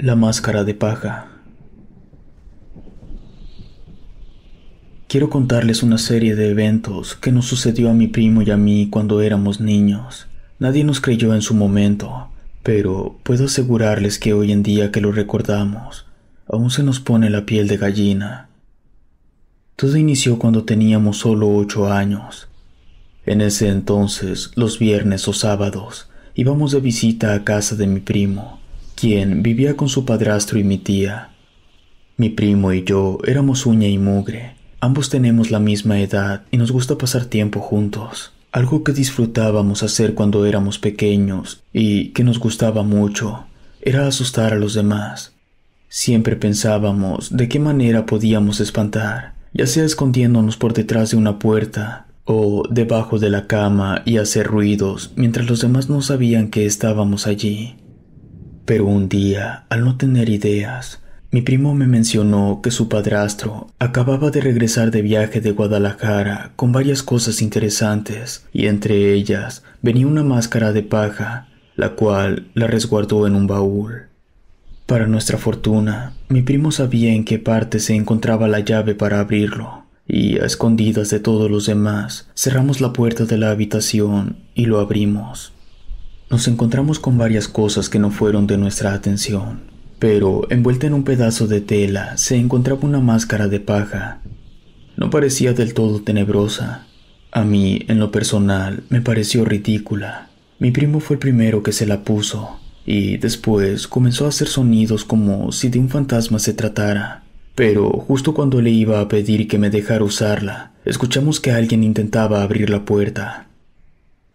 La máscara de paja. Quiero contarles una serie de eventos que nos sucedió a mi primo y a mí cuando éramos niños. Nadie nos creyó en su momento, pero puedo asegurarles que hoy en día que lo recordamos, aún se nos pone la piel de gallina. Todo inició cuando teníamos solo 8 años. En ese entonces, los viernes o sábados, íbamos de visita a casa de mi primo, quien vivía con su padrastro y mi tía. Mi primo y yo éramos uña y mugre. Ambos tenemos la misma edad y nos gusta pasar tiempo juntos. Algo que disfrutábamos hacer cuando éramos pequeños y que nos gustaba mucho era asustar a los demás. Siempre pensábamos de qué manera podíamos espantar, ya sea escondiéndonos por detrás de una puerta o debajo de la cama y hacer ruidos mientras los demás no sabían que estábamos allí. Pero un día, al no tener ideas, mi primo me mencionó que su padrastro acababa de regresar de viaje de Guadalajara con varias cosas interesantes, y entre ellas venía una máscara de paja, la cual la resguardó en un baúl. Para nuestra fortuna, mi primo sabía en qué parte se encontraba la llave para abrirlo, y a escondidas de todos los demás, cerramos la puerta de la habitación y lo abrimos. Nos encontramos con varias cosas que no fueron de nuestra atención, pero envuelta en un pedazo de tela se encontraba una máscara de paja. No parecía del todo tenebrosa. A mí, en lo personal, me pareció ridícula. Mi primo fue el primero que se la puso, y después comenzó a hacer sonidos como si de un fantasma se tratara. Pero justo cuando le iba a pedir que me dejara usarla, escuchamos que alguien intentaba abrir la puerta.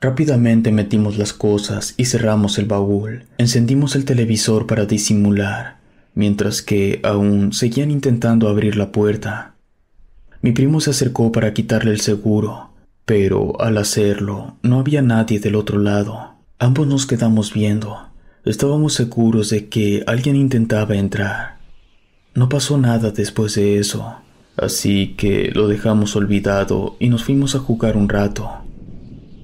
Rápidamente metimos las cosas y cerramos el baúl. Encendimos el televisor para disimular, mientras que aún seguían intentando abrir la puerta. Mi primo se acercó para quitarle el seguro, pero al hacerlo no había nadie del otro lado. Ambos nos quedamos viendo. Estábamos seguros de que alguien intentaba entrar. No pasó nada después de eso, así que lo dejamos olvidado y nos fuimos a jugar un rato.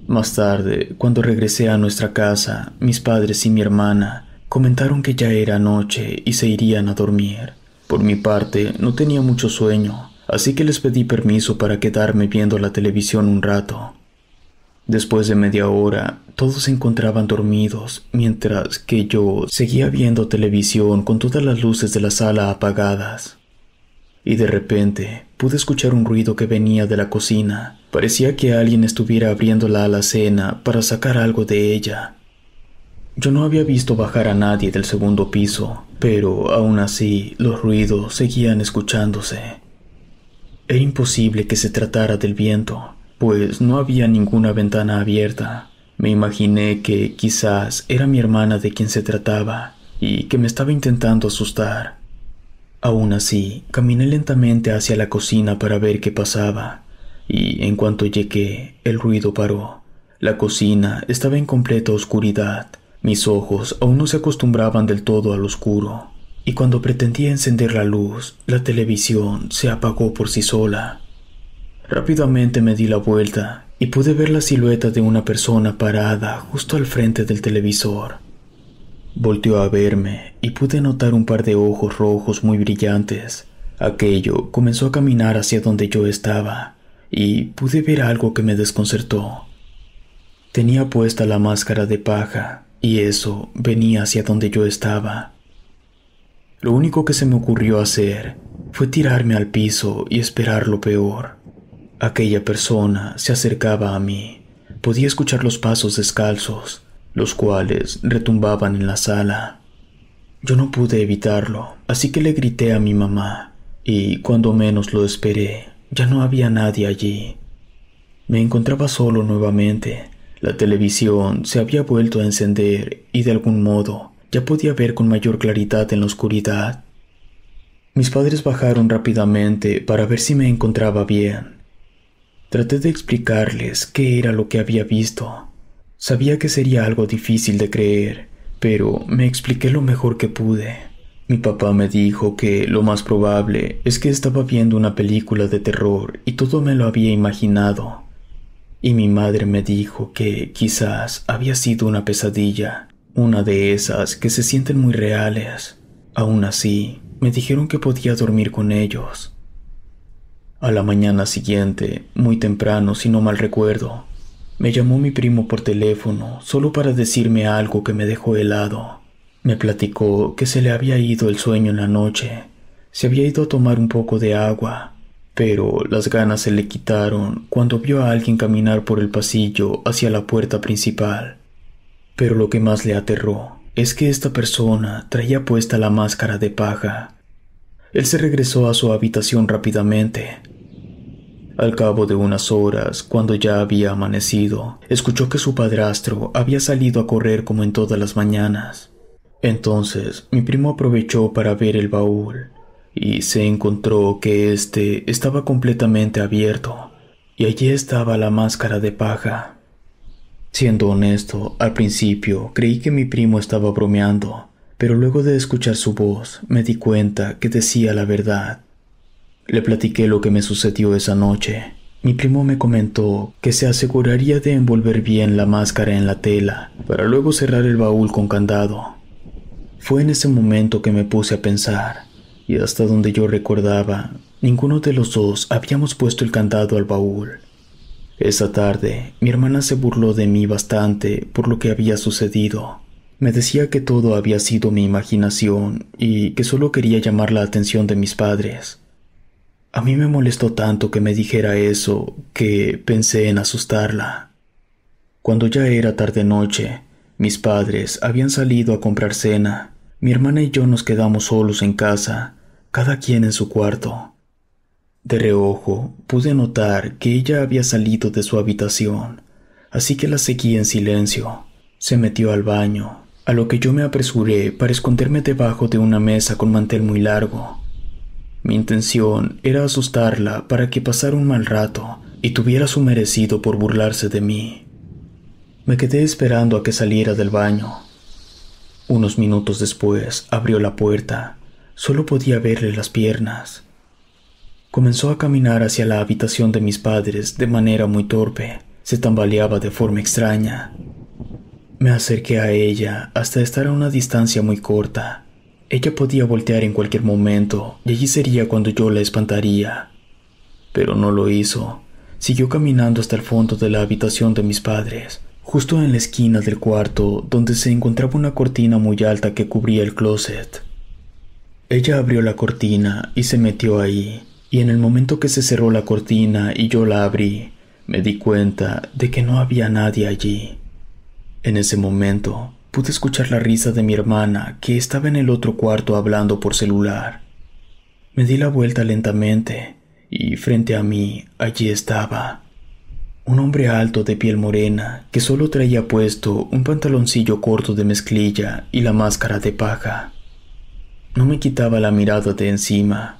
Más tarde, cuando regresé a nuestra casa, mis padres y mi hermana comentaron que ya era noche y se irían a dormir. Por mi parte, no tenía mucho sueño, así que les pedí permiso para quedarme viendo la televisión un rato. Después de media hora, todos se encontraban dormidos, mientras que yo seguía viendo televisión con todas las luces de la sala apagadas. Y de repente, pude escuchar un ruido que venía de la cocina. Parecía que alguien estuviera abriendo la alacena para sacar algo de ella. Yo no había visto bajar a nadie del segundo piso, pero aún así los ruidos seguían escuchándose. Era imposible que se tratara del viento, pues no había ninguna ventana abierta. Me imaginé que quizás era mi hermana de quien se trataba y que me estaba intentando asustar. Aún así, caminé lentamente hacia la cocina para ver qué pasaba, y en cuanto llegué, el ruido paró. La cocina estaba en completa oscuridad. Mis ojos aún no se acostumbraban del todo al oscuro, y cuando pretendí encender la luz, la televisión se apagó por sí sola. Rápidamente me di la vuelta y pude ver la silueta de una persona parada justo al frente del televisor. Volteó a verme y pude notar un par de ojos rojos muy brillantes. Aquello comenzó a caminar hacia donde yo estaba y pude ver algo que me desconcertó. Tenía puesta la máscara de paja y eso venía hacia donde yo estaba. Lo único que se me ocurrió hacer fue tirarme al piso y esperar lo peor. Aquella persona se acercaba a mí. Podía escuchar los pasos descalzos, los cuales retumbaban en la sala. Yo no pude evitarlo, así que le grité a mi mamá, y cuando menos lo esperé, ya no había nadie allí. Me encontraba solo nuevamente. La televisión se había vuelto a encender y de algún modo ya podía ver con mayor claridad en la oscuridad. Mis padres bajaron rápidamente para ver si me encontraba bien. Traté de explicarles qué era lo que había visto. Sabía que sería algo difícil de creer, pero me expliqué lo mejor que pude. Mi papá me dijo que lo más probable es que estaba viendo una película de terror y todo me lo había imaginado. Y mi madre me dijo que quizás había sido una pesadilla, una de esas que se sienten muy reales. Aún así, me dijeron que podía dormir con ellos. A la mañana siguiente, muy temprano si no mal recuerdo, me llamó mi primo por teléfono solo para decirme algo que me dejó helado. Me platicó que se le había ido el sueño en la noche, se había ido a tomar un poco de agua, pero las ganas se le quitaron cuando vio a alguien caminar por el pasillo hacia la puerta principal. Pero lo que más le aterró es que esta persona traía puesta la máscara de paja. Él se regresó a su habitación rápidamente. Al cabo de unas horas, cuando ya había amanecido, escuchó que su padrastro había salido a correr como en todas las mañanas. Entonces, mi primo aprovechó para ver el baúl y se encontró que éste estaba completamente abierto y allí estaba la máscara de paja. Siendo honesto, al principio creí que mi primo estaba bromeando, pero luego de escuchar su voz me di cuenta que decía la verdad. Le platiqué lo que me sucedió esa noche. Mi primo me comentó que se aseguraría de envolver bien la máscara en la tela para luego cerrar el baúl con candado. Fue en ese momento que me puse a pensar, y hasta donde yo recordaba, ninguno de los dos habíamos puesto el candado al baúl. Esa tarde, mi hermana se burló de mí bastante por lo que había sucedido. Me decía que todo había sido mi imaginación y que solo quería llamar la atención de mis padres. A mí me molestó tanto que me dijera eso que pensé en asustarla. Cuando ya era tarde-noche, mis padres habían salido a comprar cena. Mi hermana y yo nos quedamos solos en casa, cada quien en su cuarto. De reojo pude notar que ella había salido de su habitación, así que la seguí en silencio. Se metió al baño, a lo que yo me apresuré para esconderme debajo de una mesa con mantel muy largo. Mi intención era asustarla para que pasara un mal rato y tuviera su merecido por burlarse de mí. Me quedé esperando a que saliera del baño. Unos minutos después abrió la puerta. Solo podía verle las piernas. Comenzó a caminar hacia la habitación de mis padres de manera muy torpe. Se tambaleaba de forma extraña. Me acerqué a ella hasta estar a una distancia muy corta. Ella podía voltear en cualquier momento y allí sería cuando yo la espantaría. Pero no lo hizo. Siguió caminando hasta el fondo de la habitación de mis padres, justo en la esquina del cuarto donde se encontraba una cortina muy alta que cubría el closet. Ella abrió la cortina y se metió ahí, y en el momento que se cerró la cortina y yo la abrí, me di cuenta de que no había nadie allí. En ese momento, pude escuchar la risa de mi hermana, que estaba en el otro cuarto hablando por celular. Me di la vuelta lentamente, y frente a mí, allí estaba un hombre alto de piel morena, que solo traía puesto un pantaloncillo corto de mezclilla y la máscara de paja. No me quitaba la mirada de encima.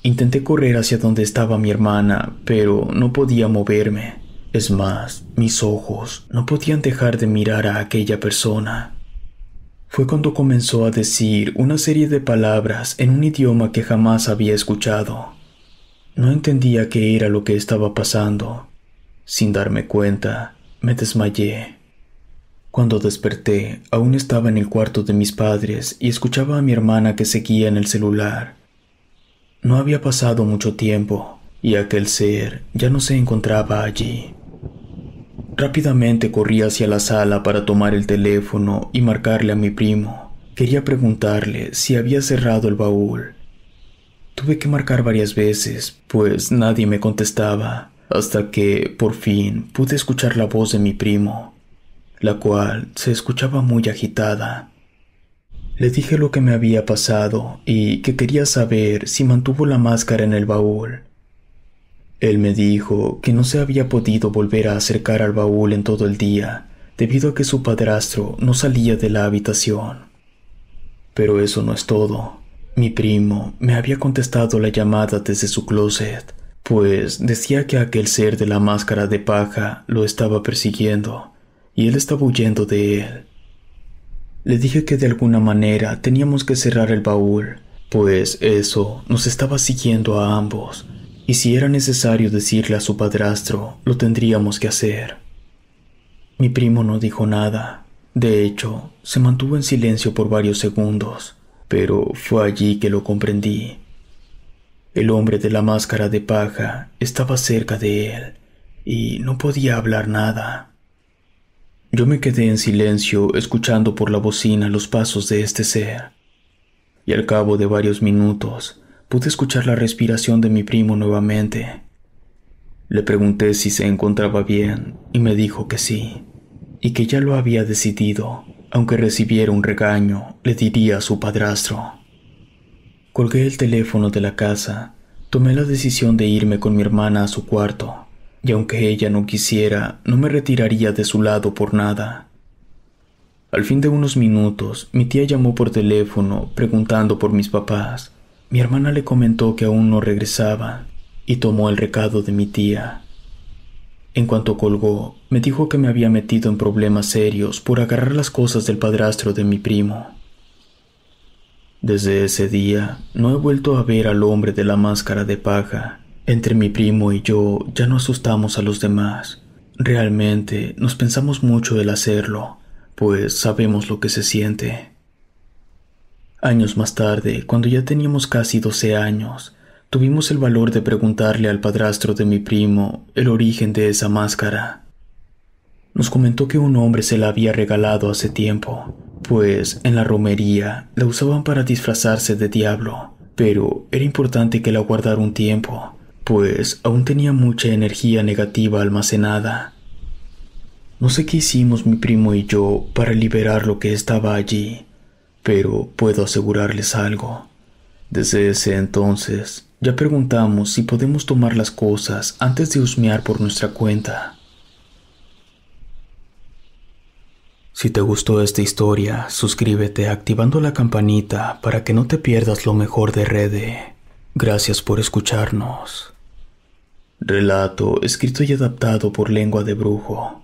Intenté correr hacia donde estaba mi hermana, pero no podía moverme. Es más, mis ojos no podían dejar de mirar a aquella persona. Fue cuando comenzó a decir una serie de palabras en un idioma que jamás había escuchado. No entendía qué era lo que estaba pasando. Sin darme cuenta, me desmayé. Cuando desperté, aún estaba en el cuarto de mis padres y escuchaba a mi hermana que seguía en el celular. No había pasado mucho tiempo y aquel ser ya no se encontraba allí. Rápidamente corrí hacia la sala para tomar el teléfono y marcarle a mi primo. Quería preguntarle si había cerrado el baúl. Tuve que marcar varias veces, pues nadie me contestaba, hasta que, por fin, pude escuchar la voz de mi primo, la cual se escuchaba muy agitada. Le dije lo que me había pasado y que quería saber si mantuvo la máscara en el baúl. Él me dijo que no se había podido volver a acercar al baúl en todo el día, debido a que su padrastro no salía de la habitación. Pero eso no es todo. Mi primo me había contestado la llamada desde su closet, pues decía que aquel ser de la máscara de paja lo estaba persiguiendo, y él estaba huyendo de él. Le dije que de alguna manera teníamos que cerrar el baúl, pues eso nos estaba siguiendo a ambos, y si era necesario decirle a su padrastro, lo tendríamos que hacer. Mi primo no dijo nada. De hecho, se mantuvo en silencio por varios segundos. pero fue allí que lo comprendí. El hombre de la máscara de paja estaba cerca de él y no podía hablar nada. Yo me quedé en silencio escuchando por la bocina los pasos de este ser, y al cabo de varios minutos pude escuchar la respiración de mi primo nuevamente. Le pregunté si se encontraba bien y me dijo que sí, y que ya lo había decidido. Aunque recibiera un regaño, le diría a su padrastro. Colgué el teléfono de la casa, tomé la decisión de irme con mi hermana a su cuarto, y aunque ella no quisiera, no me retiraría de su lado por nada. Al fin de unos minutos, mi tía llamó por teléfono preguntando por mis papás. Mi hermana le comentó que aún no regresaban, y tomó el recado de mi tía. En cuanto colgó, me dijo que me había metido en problemas serios por agarrar las cosas del padrastro de mi primo. Desde ese día, no he vuelto a ver al hombre de la máscara de paja. Entre mi primo y yo ya no asustamos a los demás. Realmente nos pensamos mucho el hacerlo, pues sabemos lo que se siente. Años más tarde, cuando ya teníamos casi 12 años, tuvimos el valor de preguntarle al padrastro de mi primo el origen de esa máscara. Nos comentó que un hombre se la había regalado hace tiempo, pues en la romería la usaban para disfrazarse de diablo, pero era importante que la guardara un tiempo, pues aún tenía mucha energía negativa almacenada. No sé qué hicimos mi primo y yo para liberar lo que estaba allí, pero puedo asegurarles algo. Desde ese entonces, ya preguntamos si podemos tomar las cosas antes de husmear por nuestra cuenta. Si te gustó esta historia, suscríbete activando la campanita para que no te pierdas lo mejor de Rede. Gracias por escucharnos. Relato escrito y adaptado por Lengua de Brujo.